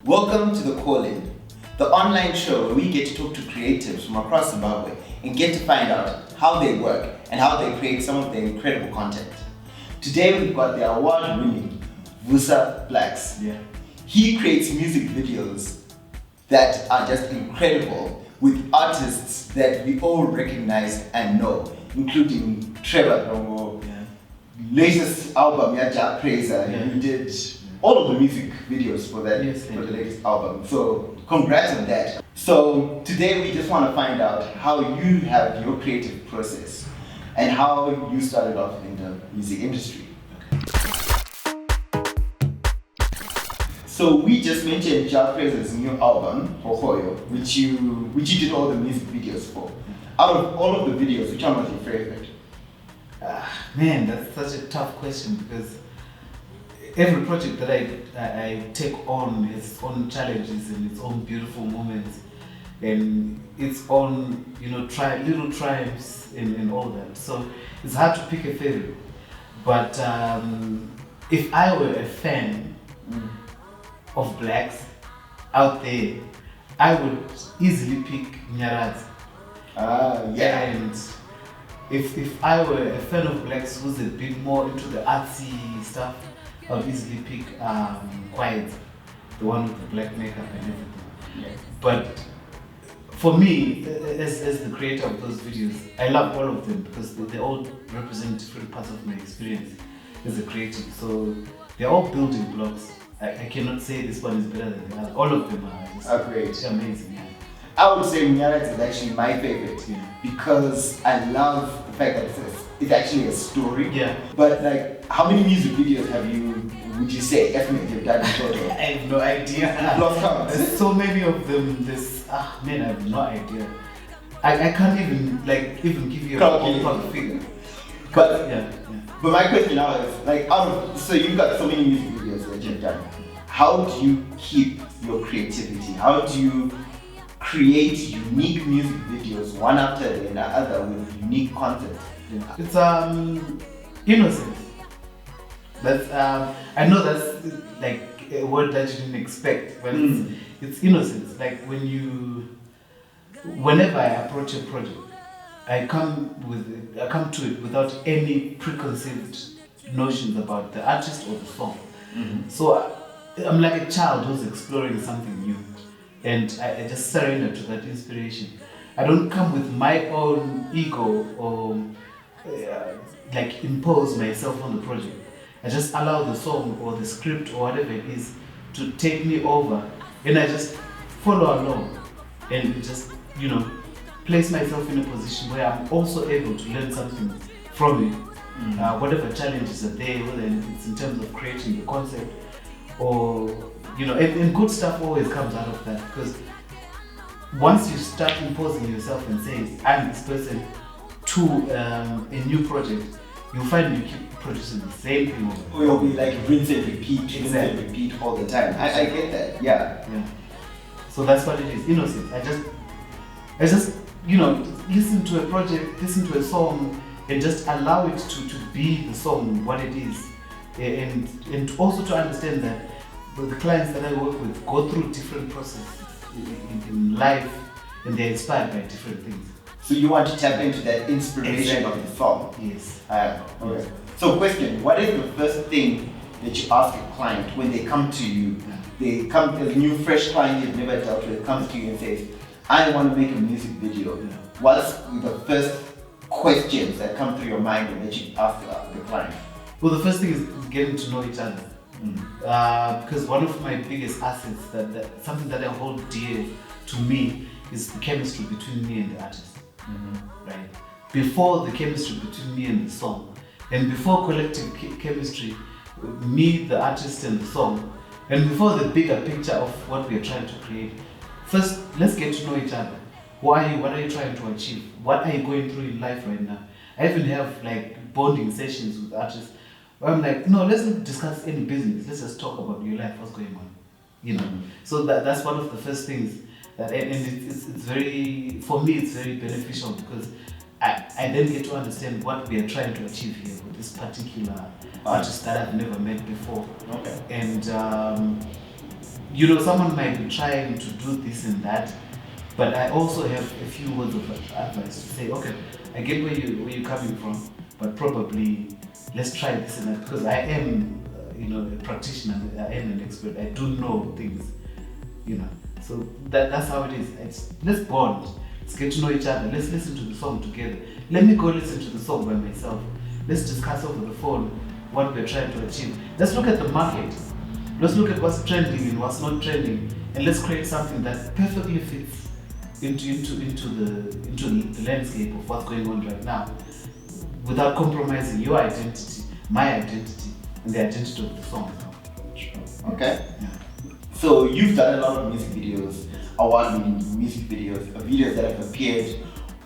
Welcome to The Call-In, the online show where we get to talk to creatives from across Zimbabwe and get to find out how they work and how they create some of their incredible content. Today we've got the award-winning Umsebenzi Ka Blaqs. Yeah. He creates music videos that are just incredible with artists that we all recognize and know, including Prayzah, latest album, Prayzah. Yeah. He did all of the music videos for that, Yes, for the latest album. So congrats on that. So today we just want to find out how you have your creative process and how you started off in the music industry. So we just mentioned Prayzah's new album, Hohoyo, which you did all the music videos for. Out of all of the videos, which one was your favorite? Man, that's such a tough question because every project that I take on has its own challenges and its own beautiful moments and its own, little triumphs and all that. So it's hard to pick a favorite. But if I were a fan of Blaqs out there, I would easily pick Munyaradzi. And if I were a fan of Blaqs who's a bit more into the artsy stuff, I would easily pick Quiet, the one with the black makeup and everything. Yeah. But for me, as the creator of those videos, I love all of them because they all represent different parts of my experience as a creative. So they're all building blocks. I cannot say this one is better than the other. All of them are just Great. amazing. Yeah. I would say Munyaradzi is actually my favorite because I love the fact that it's actually a story. Yeah. But like, how many music videos would you say estimated you've done in total? I have no idea. Lost count. There's so many of them. I have no idea. I can't even give you a ballpark figure. But Yeah. But my question now is like, so you've got so many music videos that you've done. How do you keep your creativity? How do you create unique music videos one after the other with unique content? Yeah. It's innocence. That's I know that's like a word that you didn't expect, but it's innocence. Like whenever I approach a project, I come to it without any preconceived notions about the artist or the song. So I'm like a child who's exploring something new, and I just surrender to that inspiration. I don't come with my own ego or impose myself on the project. I just allow the song or the script or whatever it is to take me over, and I just follow along and just place myself in a position where I'm also able to learn something from it. Whatever challenges are there, whether it's in terms of creating the concept or and good stuff always comes out of that, because once you start imposing yourself and saying I'm this person to a new project, you'll find you keep producing the same thing over. Or you'll be like rinse and repeat all the time. I get that. Yeah. So that's what it is, innocence. I just listen to a project, listen to a song, and just allow it to be the song, what it is, and also to understand that the clients that I work with go through different processes in life, and they're inspired by different things. So you want to tap into that inspiration of the song? Yes. Okay. So question, what is the first thing that you ask a client when they come to you? They come, a new fresh client you've never dealt with comes to you and says, I want to make a music video. What's the first questions that come through your mind and that you ask the client? Well, the first thing is getting to know each other. Because one of my biggest assets, that something that I hold dear to me, is the chemistry between me and the artist. Right? Before the chemistry between me and the song, and before collective chemistry, me, the artist, and the song, and before the bigger picture of what we are trying to create, first let's get to know each other. What are you trying to achieve? What are you going through in life right now? I even have bonding sessions with artists where I'm like, no, let's not discuss any business. Let's just talk about your life, what's going on. So that's one of the first things that, and it's very, for me, it's very beneficial because I then get to understand what we are trying to achieve here with this particular artist that I've never met before. Okay. And someone might be trying to do this and that, but I also have a few words of advice to say, okay, I get where you're coming from, but probably let's try this and that, because I am, a practitioner, I am an expert, I do know things, So that's how it is. Let's bond, let's get to know each other, let's listen to the song together. Let me go listen to the song by myself. Let's discuss over the phone what we're trying to achieve. Let's look at the market. Let's look at what's trending and what's not trending, and let's create something that perfectly fits into the landscape of what's going on right now, without compromising your identity, my identity, and the identity of the song. Okay. Yeah. So you've done a lot of music videos, award-winning music videos that have appeared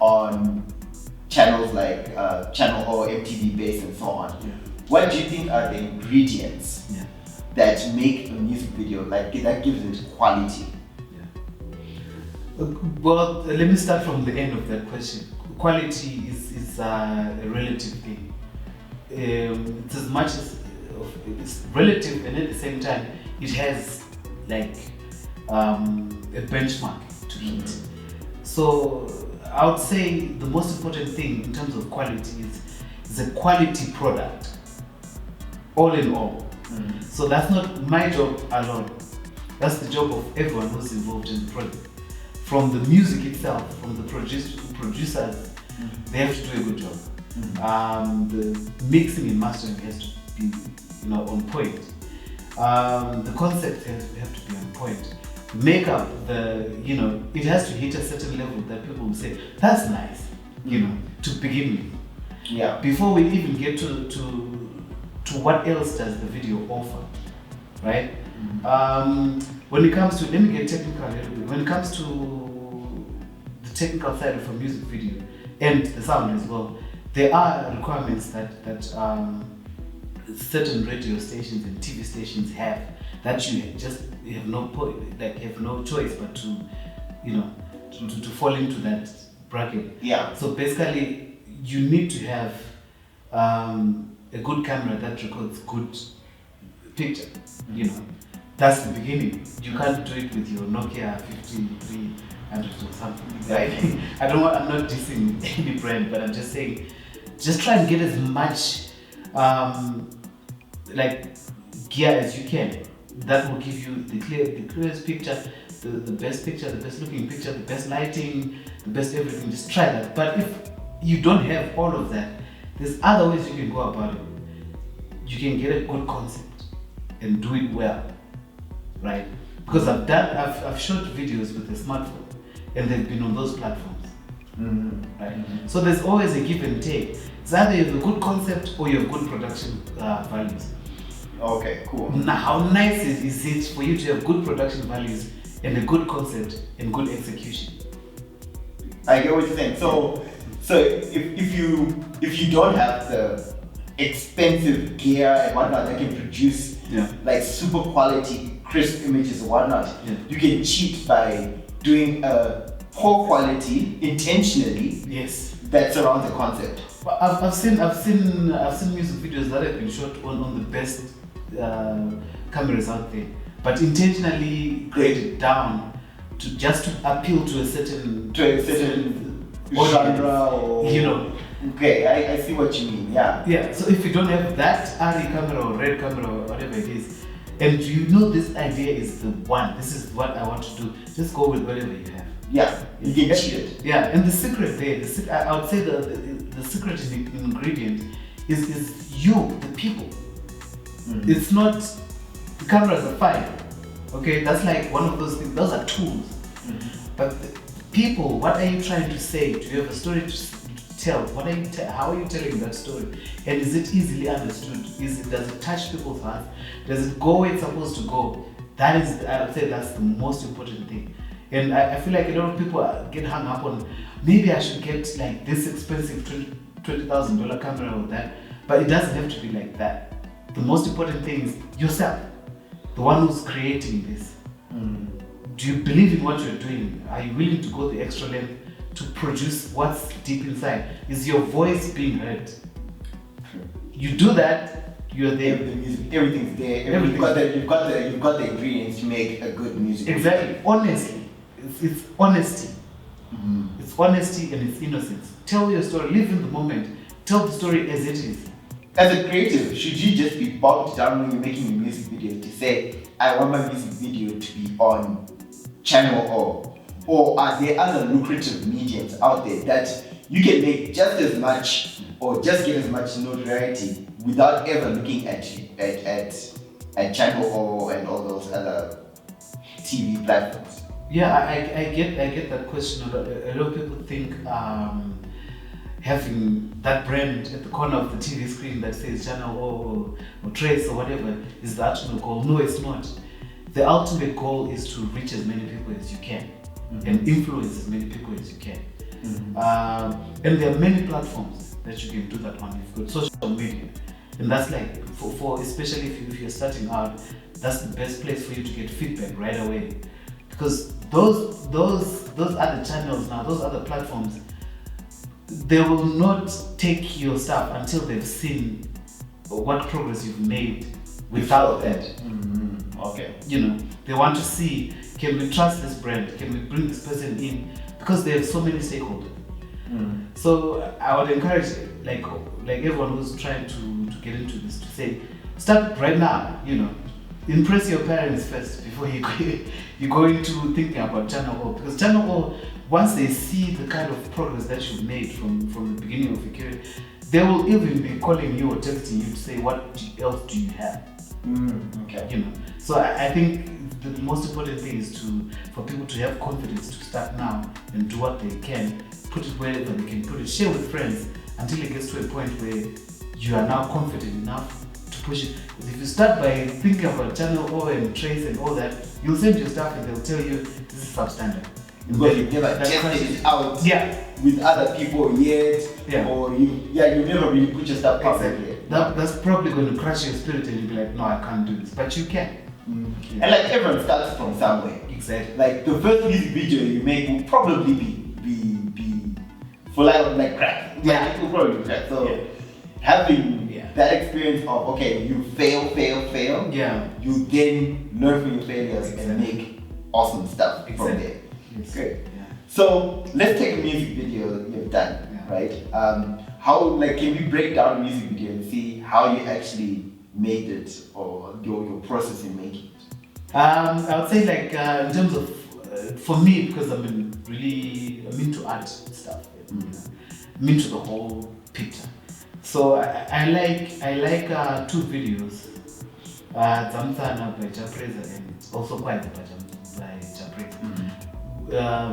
on channels like Channel O, MTV Base, and so on. Yeah. What do you think are the ingredients that make a music video, like that gives it quality? Well, let me start from the end of that question. Quality is a relative thing. It's as much as it's relative, and at the same time, it has like a benchmark to hit. So I would say the most important thing in terms of quality is a quality product, all in all. So that's not my job alone. That's the job of everyone who's involved in the project. From the music itself, from the producers, they have to do a good job. The mixing and mastering has to be, on point. The concept have to be on point. Makeup, it has to hit a certain level that people will say, that's nice, to begin with. Yeah. Before we even get to what else does the video offer, right? When it comes to, let me get technical a little bit. When it comes to the technical side of a music video and the sound as well, there are requirements that certain radio stations and TV stations have that you just have no choice but to fall into that bracket. Yeah. So basically, you need to have a good camera that records good picture. That's the beginning. You can't do it with your Nokia 5300 or something. I'm not dissing any brand, but I'm just saying, just try and get as much gear as you can. That will give you the clearest picture, the best picture, the best looking picture, the best lighting, the best everything. Just try that. But if you don't have all of that, there's other ways you can go about it. You can get a good concept and do it well, right? Because I've shot videos with a smartphone, and they've been on those platforms, right? So there's always a give and take. It's either you have a good concept or you have good production values. Okay, cool. Now, how nice is it for you to have good production values and a good concept and good execution? I get what you're saying. So if you don't have the expensive gear and whatnot that can produce like super quality crisp images and whatnot, you can cheat by doing a poor quality intentionally. Yes. That's around the concept. I've seen music videos that have been shot on the best cameras out there, but intentionally graded down to appeal to a certain genre or Okay, I see what you mean. Yeah. So if you don't have that RE camera or red camera or whatever it is, and this idea is the one, this is what I want to do, just go with whatever you have. Yeah, you can cheat it. Yeah, and the secret there, I would say the secret ingredient is you, the people. It's not, the cameras are fine. Okay, that's like one of those things, those are tools. But the people, what are you trying to say? Do you have a story to tell? How are you telling that story? And is it easily understood? Does it touch people's hearts? Does it go where it's supposed to go? I would say that's the most important thing. And I feel like a lot of people get hung up on, maybe I should get like this expensive $20,000 camera or that, but it doesn't have to be like that. The most important thing is yourself, the one who's creating this. Do you believe in what you're doing? Are you willing to go the extra length to produce what's deep inside? Is your voice being heard? You do that, You're there. The music, everything's there. You've got the ingredients to make a good music. Exactly. Honestly, it's honesty. Mm-hmm. It's honesty and it's innocence. Tell your story. Live in the moment. Tell the story as it is. As a creative, should you just be bogged down when you're making a music video to say, I want my music video to be on channel O? Or are there other lucrative mediums out there that you can make just as much or just get as much notoriety without ever looking at channel O and all those other TV platforms? Yeah, I get that question. A lot of people think having that brand at the corner of the TV screen that says channel or Trace or whatever is the ultimate goal. No, it's not. The ultimate goal is to reach as many people as you can, mm-hmm. and influence as many people as you can. Mm-hmm. And there are many platforms that you can do that on. You've got social media, and that's like for especially if you're starting out, that's the best place for you to get feedback right away, because those other channels now, those other platforms, they will not take your stuff until they've seen what progress you've made without that. Mm-hmm. Okay. They want to see, can we trust this brand? Can we bring this person in? Because they have so many stakeholders. Mm. So I would encourage like everyone who's trying to get into this to say, start right now, impress your parents first before you go into thinking about channel O, because channel O, once they see the kind of progress that you've made from the beginning of your career, they will even be calling you or texting you to say, what else do you have? Okay. So I think the most important thing is for people to have confidence to start now and do what they can, put it wherever they can put it, share with friends until it gets to a point where you are now confident enough to push it. Because if you start by thinking about channel O and Trace and all that, you'll send your stuff and they'll tell you this is substandard. Because you've never tested it out with other people yet, or you've never really put your stuff out there yet. That's probably going to crush your spirit and you'll be like, no, I can't do this, but you can. Mm-hmm. And like everyone starts from somewhere. Exactly. Like the first music video you make will probably be full out like crack. It will probably be crack. So having that experience of you fail, you then learn from your failures and make awesome stuff from there. Yes. Great. Yeah. So let's take a music video that you've done, right? Can we break down a music video and see how you actually made it, or your process in making it? I would say in terms of for me, because I'm into art stuff. I'm into the whole picture. So I like two videos. Zamthana by Prayzah and also Prayzah by Prayzah.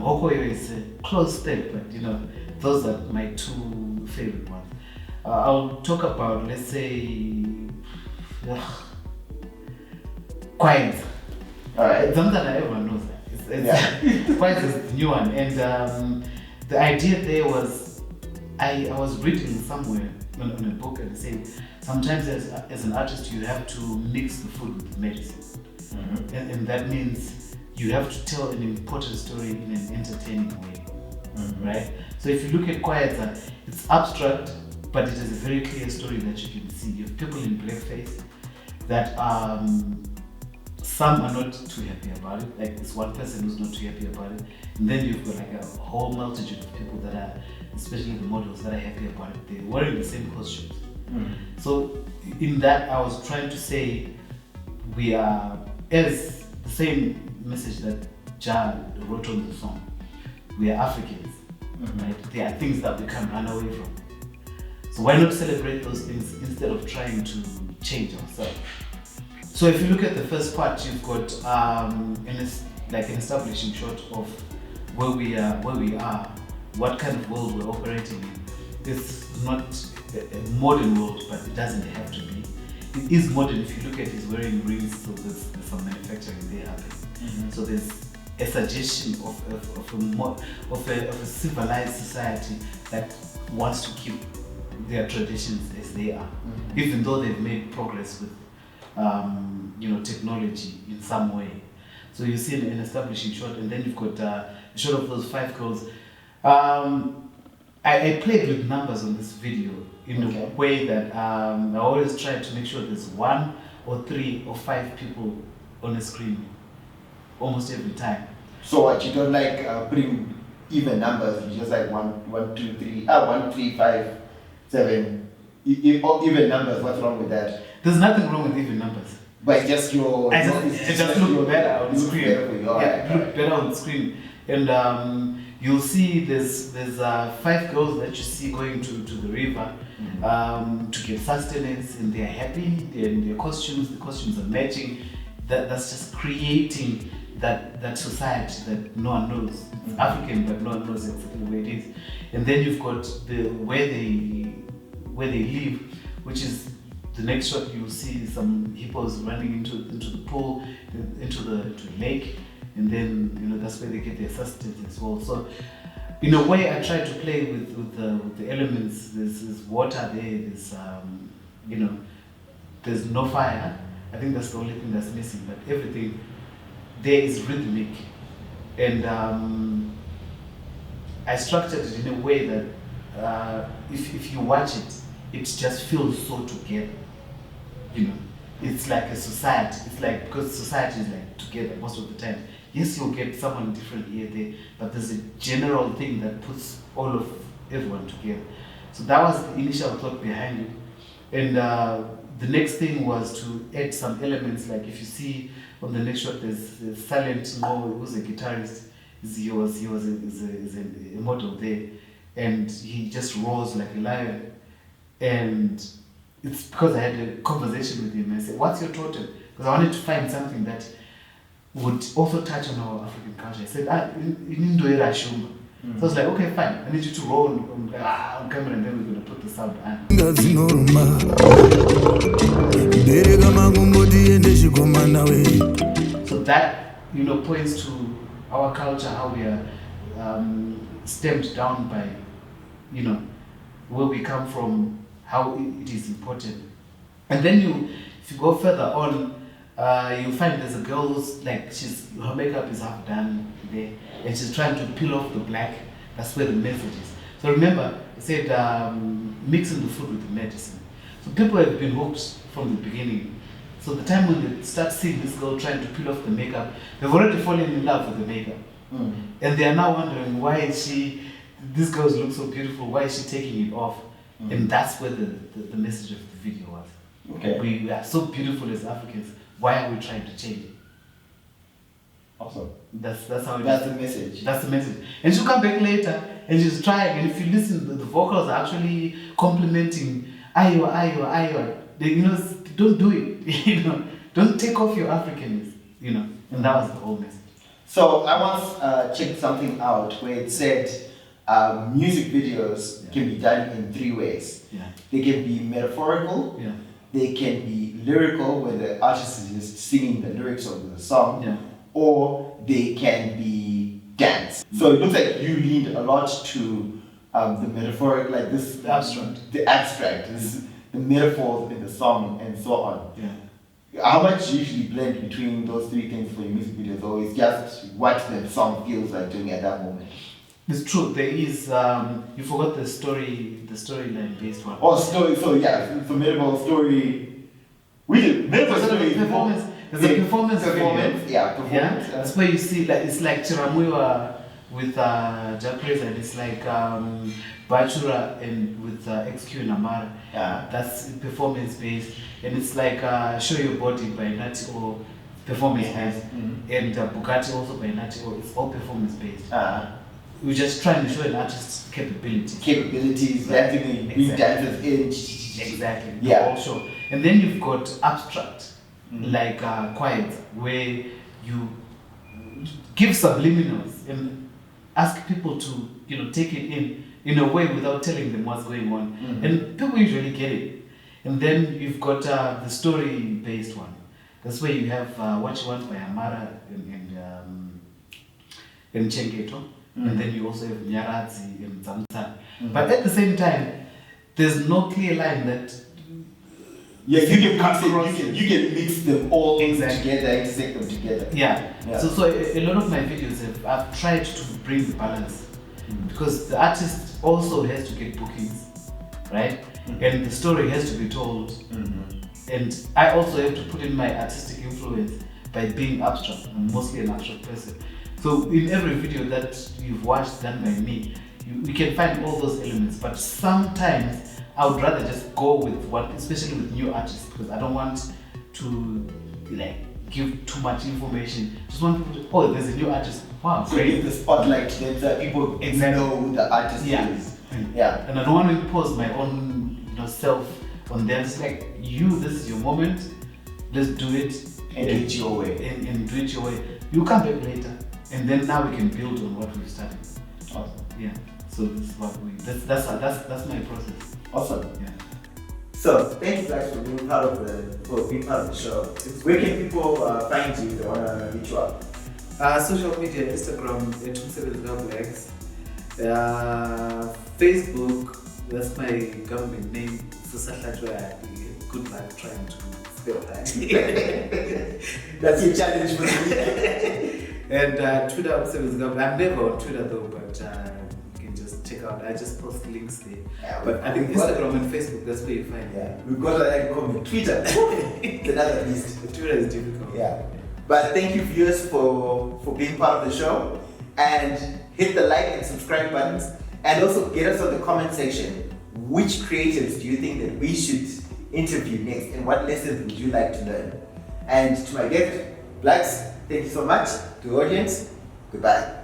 Okoyo is a close step, but those are my two favorite ones. I'll talk about, let's say, Quiet. Alright. Zamthana, everyone knows that. Quiet is the new one, and the idea there was, I was reading somewhere on a book and saying sometimes as an artist you have to mix the food with the medicine. Mm-hmm. And that means you have to tell an important story in an entertaining way. Mm-hmm. Right? So if you look at Quiet, it's abstract, but it is a very clear story that you can see. You have people in blackface that some are not too happy about it, like this one person who's not too happy about it, and then you've got like a whole multitude of people that are, especially the models, that are happy about it. They're wearing the same costumes. So in that I was trying to say we are, as the same message that John wrote on the song, we are Africans, right? There are things that we can't run away from. So why not celebrate those things instead of trying to change ourselves? So if you look at the first part, you've got an establishing shot of where we are, what kind of world we're operating in. It's not a modern world, but it doesn't have to be. It is modern if you look at he's wearing rings, so there's some manufacturing there happening. So there's a suggestion of a civilized society that wants to keep their traditions as they are, even though they've made progress with technology in some way. So you see an establishing shot, and then you've got a shot of those 5 girls. I played with numbers on this video in Okay. a way that I always try to make sure there's 1 or 3 or 5 people on the screen almost every time. So what, you don't like putting even numbers, you just like 1, 2, 3, 1, 3, 5, 7, even numbers, what's wrong with that? There's nothing wrong with even numbers. But it's just your... It just look better on the screen. Look better on the screen. And you'll see there's 5 girls that you see going to the river to get sustenance, and they're happy, and the costumes are matching. That's just creating that society that no one knows. It's African, but no one knows exactly where it is. And then you've got where they live, which is the next shot. You'll see some hippos running into the pool, into the lake, and then that's where they get their sustenance as well. So in a way, I try to play with the elements. There's water there. There's there's no fire. I think that's the only thing that's missing. But everything there is rhythmic, and I structured it in a way that if you watch it, it just feels so together. It's like a society. It's like, because society is like together most of the time. Yes, you'll get someone different here there, but there's a general thing that puts everyone together. So that was the initial thought behind it. And the next thing was to add some elements, like if you see on the next shot, there's Silent Ngo, who's a guitarist. He was a model there, and he just roars like a lion. And it's because I had a conversation with him. I said, "What's your totem?" Because I wanted to find something that would also touch on our African culture. I said, you need to hear a shumba. So I was like, okay, fine. I need you to roll on camera, and then we're going to put the sound on. So that, points to our culture, how we are stamped down by, where we come from, how it is important. And then if you go further on, you'll find there's a girl who's like, her makeup is half done there, and she's trying to peel off the black. That's where the message is. So remember, I said mixing the food with the medicine. So people have been hooked from the beginning. So the time when they start seeing this girl trying to peel off the makeup, they've already fallen in love with the makeup. And they are now wondering, why is this girl looks so beautiful, why is she taking it off? And that's where the message of the video was. Okay. We are so beautiful as Africans. Why are we trying to change it? Awesome. That's how it That's is. the message. That's the message. And she'll come back later and she's trying. And if you listen, the vocals are actually complimenting Ayo. They, don't do it. Don't take off your Africanness. And that was the whole message. So I once checked something out where it said music videos can be done in 3 ways. Yeah. They can be metaphorical. Yeah. They can be lyrical, where the artist is just singing the lyrics of the song. Yeah. Or they can be dance. So it looks like you leaned a lot to the metaphoric, like this, The abstract. The abstract, the metaphors in the song and so on. Yeah. How much do you usually blend between those 3 things for your music videos, or is just what the song feels like doing at that moment? It's true. There is. You forgot the storyline based one. Oh, story. So yeah, it's a metaphor story. We did metaphor story. Performance. There's a performance. Yeah, performance. Yeah. That's where you see it's like Chiramuiwa with Prayzah, and it's like Bachura and with XQ and Amara. Yeah. That's performance based, and it's like Show Your Body by Nati O, performance based, and Bugatti also by Nati O. It's all performance based. We're just trying to show an artist's capabilities. Dancing, bring dancers in. Exactly. Yeah. All show. And then you've got abstract, like quiet, where you give subliminals and ask people to, take it in a way without telling them what's going on. And people usually get it. And then you've got the story-based one. That's where you have What You Want by Amara and Chengeto. And then you also have Munyaradzi and Zamtsan. But at the same time, there's no clear line that... Yeah, you can mix them all together, intersect them together. Yeah. So a lot of my videos, I've tried to bring the balance. because the artist also has to get bookings, right? And the story has to be told. And I also have to put in my artistic influence by being abstract. I'm mostly an abstract person. So in every video that you've watched done by me, you can find all those elements. But sometimes I would rather just go with what, especially with new artists, because I don't want to like give too much information. Just want people to, oh, there's a new artist. Wow, So great. give the spotlight to that people know who the artist is. Yeah. And I don't want to impose my own, self on them. It's like, this is your moment. Let's do it. And do it your way. And do it your way. You come back later, and then now we can build on what we've started. Awesome. Yeah. So this is what that's my process. Awesome. Yeah. So thank you guys for being part of the show. Where can people find you if they want to reach you up? Social media, Instagram, Umsebenzi Ka Blaqs. Facebook, that's my government name. Good luck trying to spell that. That's your challenge for the week. And Twitter, Umsebenzi Ka Blaqs. I'm never on Twitter though, but you can just check out. I just post links there. Yeah, but I think Instagram and Facebook, that's where you find it. Yeah, we've got like Twitter. It's another beast. Twitter is difficult. Yeah. But thank you viewers for being part of the show, and hit the like and subscribe buttons, and also get us on the comment section. Which creatives do you think that we should interview next, and what lessons would you like to learn? And to my guest, Blaqs, thank you so much. To the audience, goodbye.